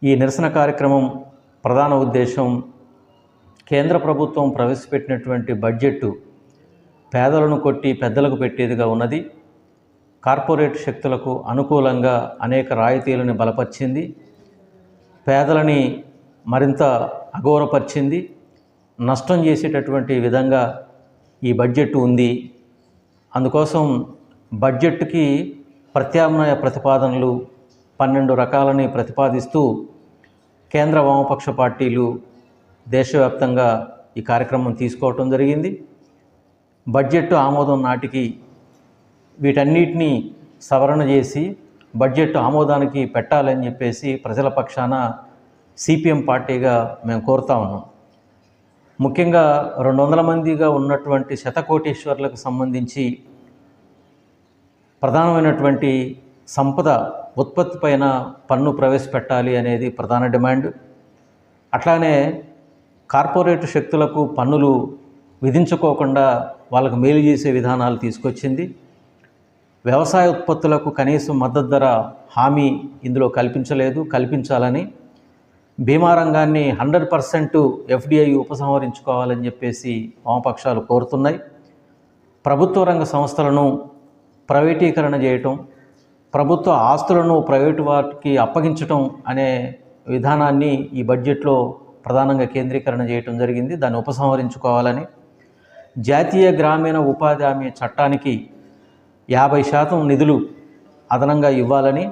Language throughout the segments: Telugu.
ఈ నిరసన కార్యక్రమం ప్రధాన ఉద్దేశం కేంద్ర ప్రభుత్వం ప్రవేశపెట్టినటువంటి బడ్జెట్ పేదలను కొట్టి పెద్దలకు పెట్టేదిగా ఉన్నది. కార్పొరేట్ శక్తులకు అనుకూలంగా అనేక రాయితీలను బలపరిచింది. పేదలని మరింత అఘోరపరిచింది. నష్టం చేసేటటువంటి విధంగా ఈ బడ్జెట్ ఉంది. అందుకోసం బడ్జెట్కి ప్రత్యామ్నాయ ప్రతిపాదనలు 12 రకాలని ప్రతిపాదిస్తూ కేంద్ర వామపక్ష పార్టీలు దేశవ్యాప్తంగా ఈ కార్యక్రమం తీసుకోవటం జరిగింది. బడ్జెట్ ఆమోదం నాటికి వీటన్నిటినీ సవరణ చేసి బడ్జెట్ ఆమోదానికి పెట్టాలని చెప్పేసి ప్రజల పక్షాన సిపిఎం పార్టీగా మేము కోరుతా ఉన్నాం. ముఖ్యంగా 200 మందిగా ఉన్నటువంటి శతకోటీశ్వర్లకు సంబంధించి ప్రధానమైనటువంటి సంపద ఉత్పత్తి పైన పన్ను ప్రవేశపెట్టాలి అనేది ప్రధాన డిమాండ్. అట్లానే కార్పొరేట్ శక్తులకు పన్నులు విధించుకోకుండా వాళ్ళకు మేలు చేసే విధానాలు తీసుకొచ్చింది. వ్యవసాయ ఉత్పత్తులకు కనీసం మద్దతు ధర హామీ ఇందులో కల్పించాలని బీమా రంగాన్ని 100% ఎఫ్డిఐ ఉపసంహరించుకోవాలని చెప్పేసి వామపక్షాలు కోరుతున్నాయి. ప్రభుత్వ రంగ సంస్థలను ప్రైవేటీకరణ చేయటం, ప్రభుత్వ ఆస్తులను ప్రైవేటు వాటికి అప్పగించటం అనే విధానాన్ని ఈ బడ్జెట్లో ప్రధానంగా కేంద్రీకరణ చేయటం జరిగింది. దాన్ని ఉపసంహరించుకోవాలని, జాతీయ గ్రామీణ ఉపాధి హామీ చట్టానికి 50% నిధులు అదనంగా ఇవ్వాలని,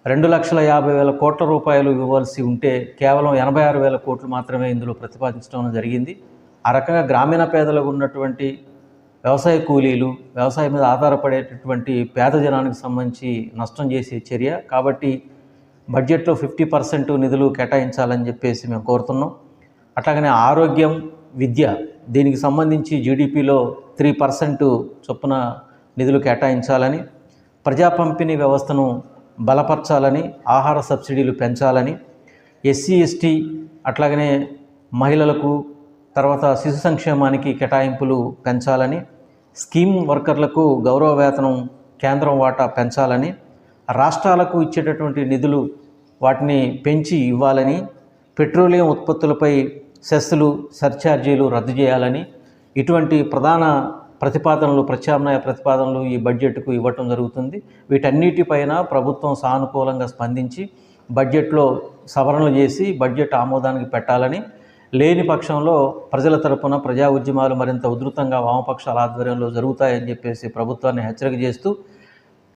2,50,000 కోట్ల రూపాయలు ఇవ్వాల్సి ఉంటే కేవలం 86,000 కోట్లు మాత్రమే ఇందులో ప్రతిపాదించడం జరిగింది. ఆ రకంగా గ్రామీణ పేదలకు ఉన్నటువంటి వ్యవసాయ కూలీలు, వ్యవసాయం మీద ఆధారపడేటటువంటి పేద జనానికి సంబంధించి నష్టం చేసే చర్య. కాబట్టి బడ్జెట్లో 50% నిధులు కేటాయించాలని చెప్పేసి మేము కోరుతున్నాం. అట్లాగనే ఆరోగ్యం, విద్య దీనికి సంబంధించి జీడిపిలో 3% చొప్పున నిధులు కేటాయించాలని, ప్రజా పంపిణీ వ్యవస్థను బలపరచాలని, ఆహార సబ్సిడీలు పెంచాలని, ఎస్సీ ఎస్టీ అట్లాగనే మహిళలకు తర్వాత శిశు సంక్షేమానికి కేటాయింపులు పెంచాలని, స్కీమ్ వర్కర్లకు గౌరవ వేతనం కేంద్రం వాటా పెంచాలని, రాష్ట్రాలకు ఇచ్చేటటువంటి నిధులు వాటిని పెంచి ఇవ్వాలని, పెట్రోలియం ఉత్పత్తులపై సెస్సులు సర్ఛార్జీలు రద్దు చేయాలని, ఇటువంటి ప్రధాన ప్రత్యామ్నాయ ప్రతిపాదనలు ఈ బడ్జెట్కు ఇవ్వటం జరుగుతుంది. వీటన్నిటిపైన ప్రభుత్వం సానుకూలంగా స్పందించి బడ్జెట్లో సవరణలు చేసి బడ్జెట్ ఆమోదానికి పెట్టాలని, లేని పక్షంలో ప్రజల తరపున ప్రజా ఉద్యమాలు మరింత ఉధృతంగా వామపక్షాల ఆధ్వర్యంలో జరుగుతాయని చెప్పేసి ప్రభుత్వాన్ని హెచ్చరిక చేస్తూ